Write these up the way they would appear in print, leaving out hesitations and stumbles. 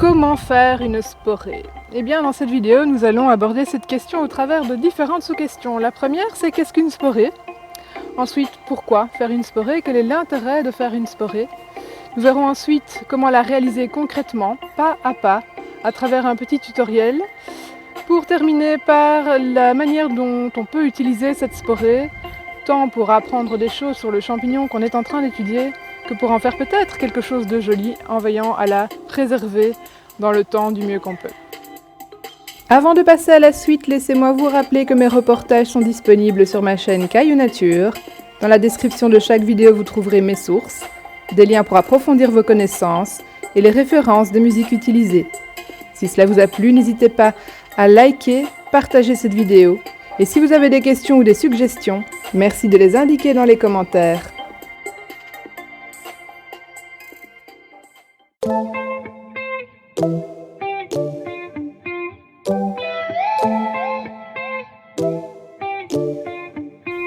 Comment faire une sporée? Eh bien, dans cette vidéo, nous allons aborder cette question au travers de différentes sous-questions. La première, c'est qu'est-ce qu'une sporée? Ensuite, pourquoi faire une sporée? Quel est l'intérêt de faire une sporée? Nous verrons ensuite comment la réaliser concrètement, pas, à travers un petit tutoriel. Pour terminer par la manière dont on peut utiliser cette sporée, tant pour apprendre des choses sur le champignon qu'on est en train d'étudier, que pour en faire peut-être quelque chose de joli en veillant à la préserver dans le temps du mieux qu'on peut. Avant de passer à la suite, laissez-moi vous rappeler que mes reportages sont disponibles sur ma chaîne Caillou Nature. Dans la description de chaque vidéo, vous trouverez mes sources, des liens pour approfondir vos connaissances et les références des musiques utilisées. Si cela vous a plu, n'hésitez pas à liker, partager cette vidéo. Et si vous avez des questions ou des suggestions, merci de les indiquer dans les commentaires.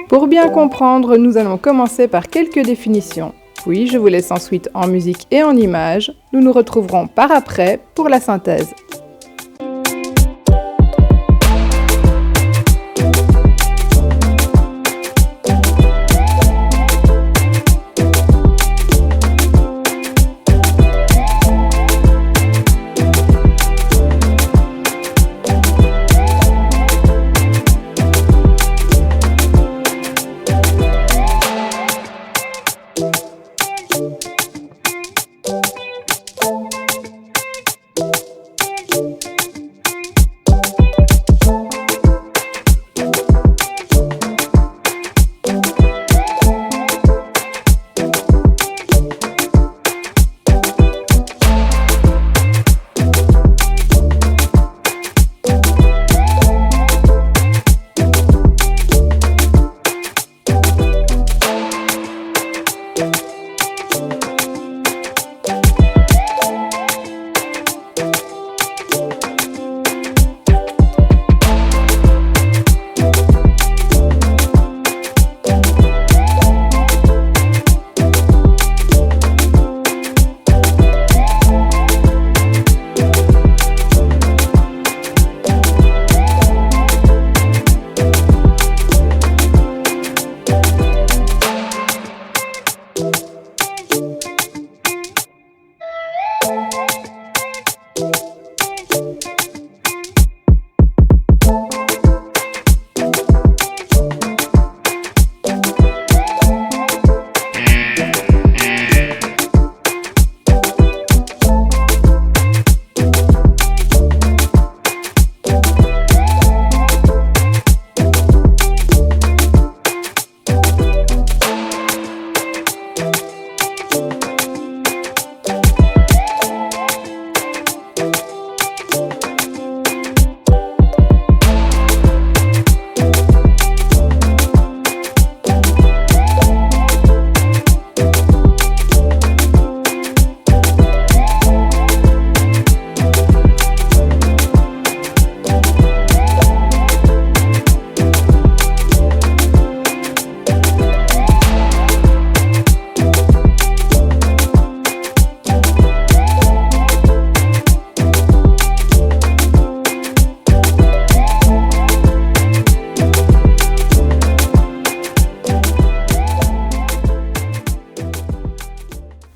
Pour bien comprendre, nous allons commencer par quelques définitions. Puis, je vous laisse ensuite en musique et en images. Nous nous retrouverons par après pour la synthèse.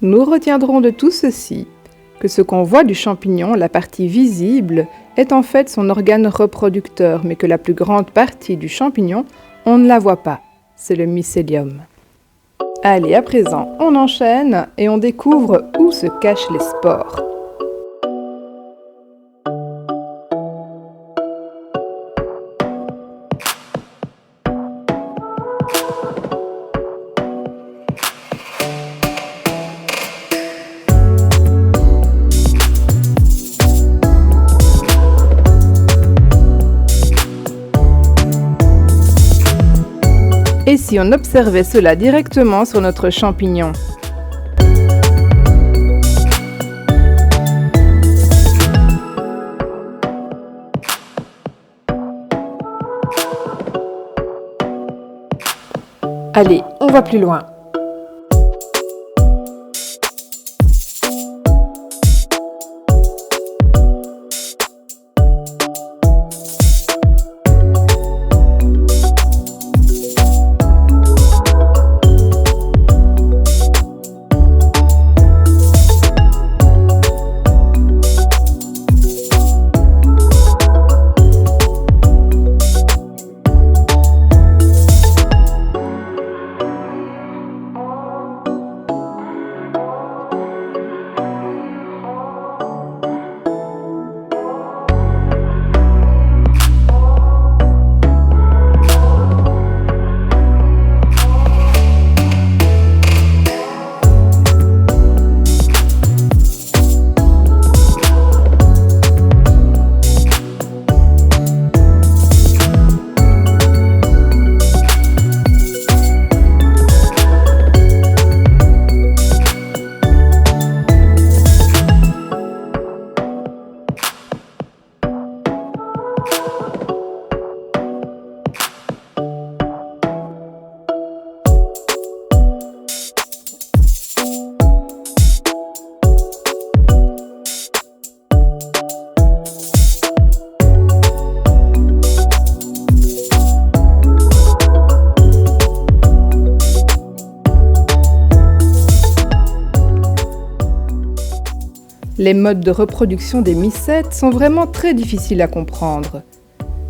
Nous retiendrons de tout ceci que ce qu'on voit du champignon, la partie visible, est en fait son organe reproducteur, mais que la plus grande partie du champignon, on ne la voit pas. C'est le mycélium. Allez, à présent, on enchaîne et on découvre où se cachent les spores. Et si on observait cela directement sur notre champignon? Allez, on va plus loin. Les modes de reproduction des mycètes sont vraiment très difficiles à comprendre.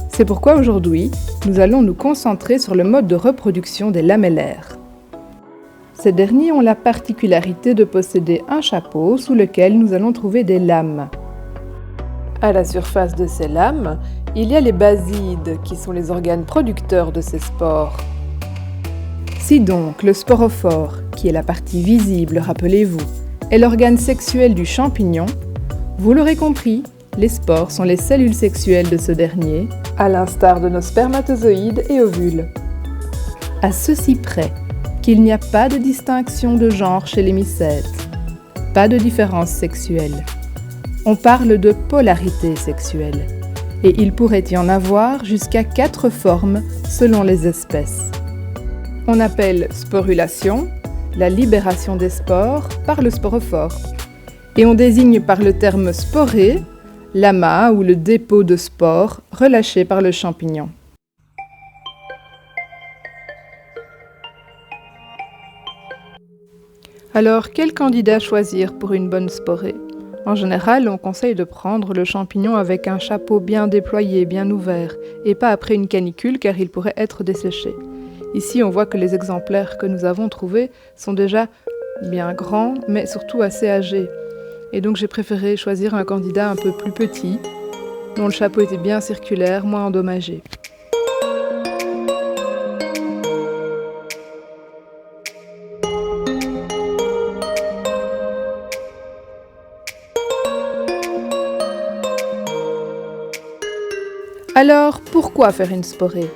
C'est pourquoi aujourd'hui, nous allons nous concentrer sur le mode de reproduction des lamellaires. Ces derniers ont la particularité de posséder un chapeau sous lequel nous allons trouver des lames. À la surface de ces lames, il y a les basides qui sont les organes producteurs de ces spores. Si donc le sporophore, qui est la partie visible, rappelez-vous, est l'organe sexuel du champignon, vous l'aurez compris, les spores sont les cellules sexuelles de ce dernier, à l'instar de nos spermatozoïdes et ovules. À ceci près qu'il n'y a pas de distinction de genre chez les mycètes, pas de différence sexuelle. On parle de polarité sexuelle, et il pourrait y en avoir jusqu'à 4 formes selon les espèces. On appelle sporulation la libération des spores par le sporophore. Et on désigne par le terme sporé l'amas ou le dépôt de spores relâché par le champignon. Alors, quel candidat choisir pour une bonne sporée ? En général, on conseille de prendre le champignon avec un chapeau bien déployé, bien ouvert, et pas après une canicule car il pourrait être desséché. Ici, on voit que les exemplaires que nous avons trouvés sont déjà bien grands, mais surtout assez âgés. Et donc j'ai préféré choisir un candidat un peu plus petit, dont le chapeau était bien circulaire, moins endommagé. Alors, pourquoi faire une sporée ?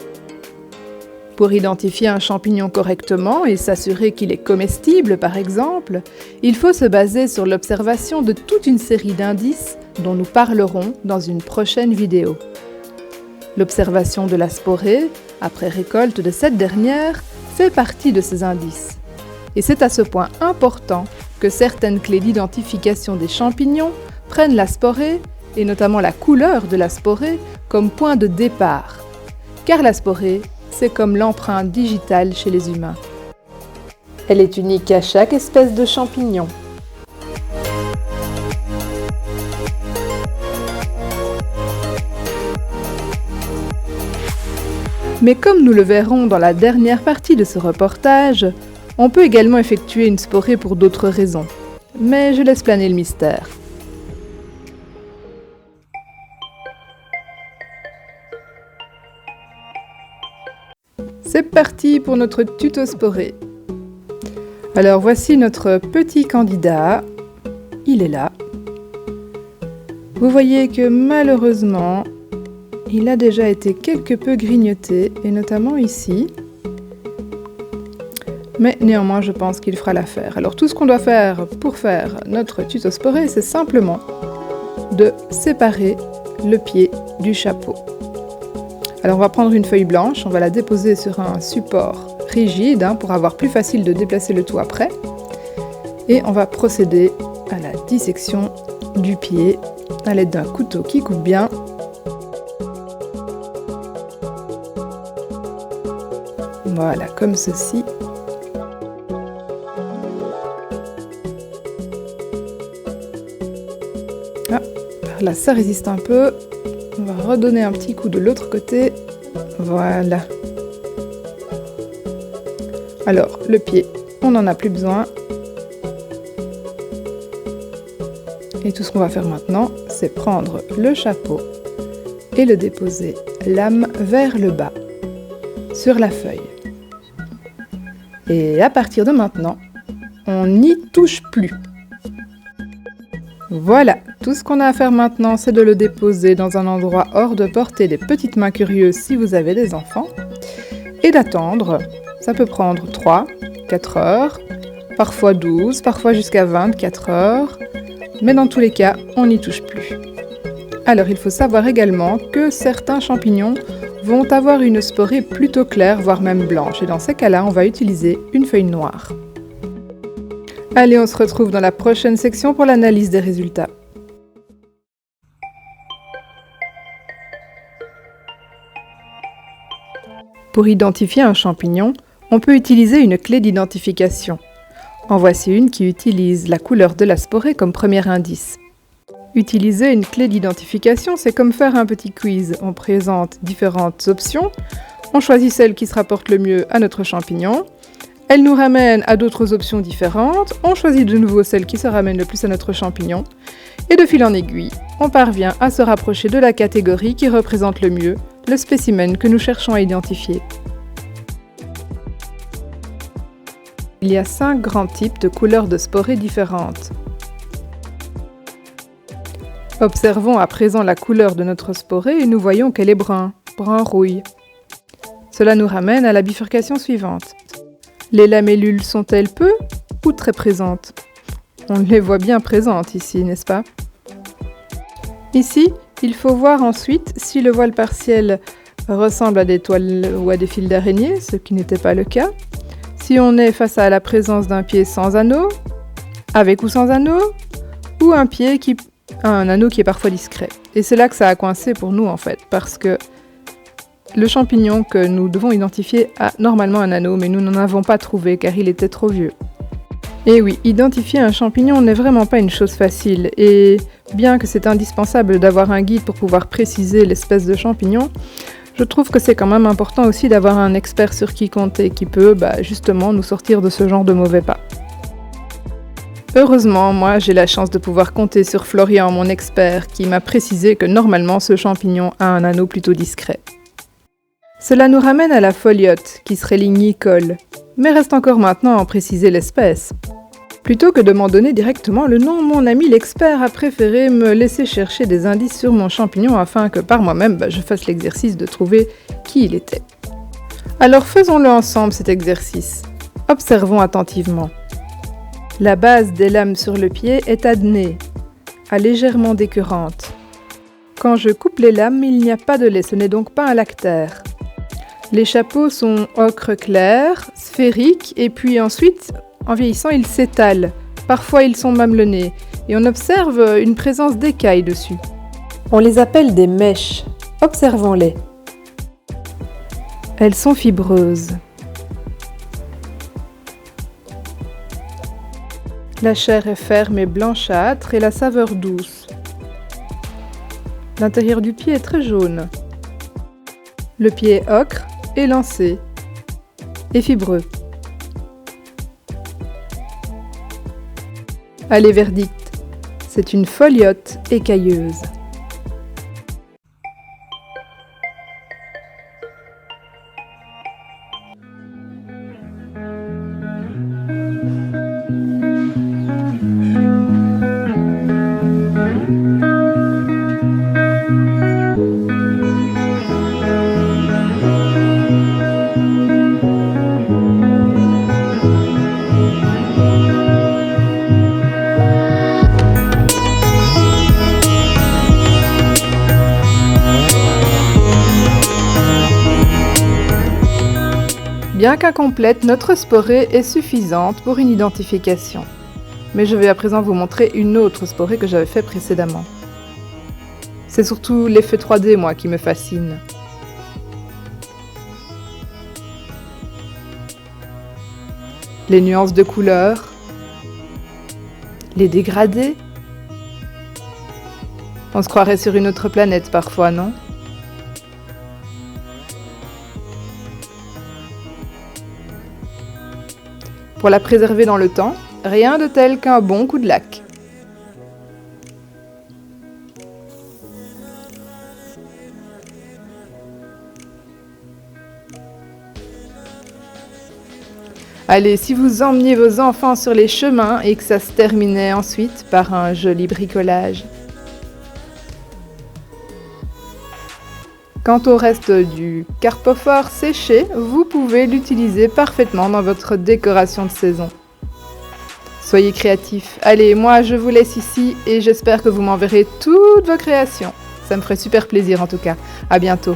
Pour identifier un champignon correctement et s'assurer qu'il est comestible, par exemple, il faut se baser sur l'observation de toute une série d'indices dont nous parlerons dans une prochaine vidéo. L'observation de la sporée, après récolte de cette dernière, fait partie de ces indices. Et c'est à ce point important que certaines clés d'identification des champignons prennent la sporée, et notamment la couleur de la sporée, comme point de départ. Car la sporée, c'est comme l'empreinte digitale chez les humains. Elle est unique à chaque espèce de champignon. Mais comme nous le verrons dans la dernière partie de ce reportage, on peut également effectuer une sporée pour d'autres raisons. Mais je laisse planer le mystère. C'est parti pour notre tuto sporée. Alors voici notre petit candidat. Il est là. Vous voyez que malheureusement, il a déjà été quelque peu grignoté, et notamment ici. Mais néanmoins, je pense qu'il fera l'affaire. Alors tout ce qu'on doit faire pour faire notre tuto sporée, c'est simplement de séparer le pied du chapeau. Alors on va prendre une feuille blanche, on va la déposer sur un support rigide pour avoir plus facile de déplacer le tout après. Et on va procéder à la dissection du pied à l'aide d'un couteau qui coupe bien. Voilà, comme ceci. Ah, par là ça résiste un peu. On va redonner un petit coup de l'autre côté. Voilà. Alors, le pied, on n'en a plus besoin. Et tout ce qu'on va faire maintenant, c'est prendre le chapeau et le déposer lame vers le bas sur la feuille. Et à partir de maintenant, on n'y touche plus. Voilà, tout ce qu'on a à faire maintenant, c'est de le déposer dans un endroit hors de portée des petites mains curieuses si vous avez des enfants, et d'attendre. Ça peut prendre 3, 4 heures, parfois 12, parfois jusqu'à 24 heures, mais dans tous les cas, on n'y touche plus. Alors il faut savoir également que certains champignons vont avoir une sporée plutôt claire, voire même blanche, et dans ces cas-là, on va utiliser une feuille noire. Allez, on se retrouve dans la prochaine section pour l'analyse des résultats. Pour identifier un champignon, on peut utiliser une clé d'identification. En voici une qui utilise la couleur de la sporée comme premier indice. Utiliser une clé d'identification, c'est comme faire un petit quiz. On présente différentes options, on choisit celle qui se rapporte le mieux à notre champignon, elle nous ramène à d'autres options différentes, on choisit de nouveau celle qui se ramène le plus à notre champignon, et de fil en aiguille, on parvient à se rapprocher de la catégorie qui représente le mieux le spécimen que nous cherchons à identifier. Il y a 5 grands types de couleurs de sporées différentes. Observons à présent la couleur de notre sporée et nous voyons qu'elle est brun rouille. Cela nous ramène à la bifurcation suivante. Les lamellules sont-elles peu ou très présentes? On les voit bien présentes ici, n'est-ce pas? Ici, il faut voir ensuite si le voile partiel ressemble à des toiles ou à des fils d'araignée, ce qui n'était pas le cas. Si on est face à la présence d'un pied sans anneau, avec ou sans anneau, ou un anneau qui est parfois discret. Et c'est là que ça a coincé pour nous en fait, parce que le champignon que nous devons identifier a normalement un anneau, mais nous n'en avons pas trouvé car il était trop vieux. Et oui, identifier un champignon n'est vraiment pas une chose facile, et bien que c'est indispensable d'avoir un guide pour pouvoir préciser l'espèce de champignon, je trouve que c'est quand même important aussi d'avoir un expert sur qui compter, qui peut justement nous sortir de ce genre de mauvais pas. Heureusement, moi j'ai la chance de pouvoir compter sur Florian, mon expert, qui m'a précisé que normalement ce champignon a un anneau plutôt discret. Cela nous ramène à la foliote, qui serait lignicole, mais reste encore maintenant à en préciser l'espèce. Plutôt que de m'en donner directement le nom, mon ami l'expert a préféré me laisser chercher des indices sur mon champignon afin que par moi-même je fasse l'exercice de trouver qui il était. Alors faisons-le ensemble cet exercice. Observons attentivement. La base des lames sur le pied est adnée, légèrement décurrente. Quand je coupe les lames, il n'y a pas de lait, ce n'est donc pas un lactaire. Les chapeaux sont ocre clair, sphériques, et puis ensuite, en vieillissant, ils s'étalent. Parfois, ils sont mamelonnés, et on observe une présence d'écailles dessus. On les appelle des mèches. Observons-les. Elles sont fibreuses. La chair est ferme et blanchâtre et la saveur douce. L'intérieur du pied est très jaune. Le pied est ocre, élancé et fibreux. Allez, verdict, c'est une foliote écailleuse. Bien qu'incomplète, notre sporée est suffisante pour une identification. Mais je vais à présent vous montrer une autre sporée que j'avais fait précédemment. C'est surtout l'effet 3D, moi, qui me fascine. Les nuances de couleurs, les dégradés. On se croirait sur une autre planète parfois, non ? Pour la préserver dans le temps, rien de tel qu'un bon coup de lac. Allez, si vous emmeniez vos enfants sur les chemins et que ça se terminait ensuite par un joli bricolage. Quant au reste du carpophore séché, vous pouvez l'utiliser parfaitement dans votre décoration de saison. Soyez créatifs. Allez, moi je vous laisse ici et j'espère que vous m'enverrez toutes vos créations. Ça me ferait super plaisir en tout cas. À bientôt.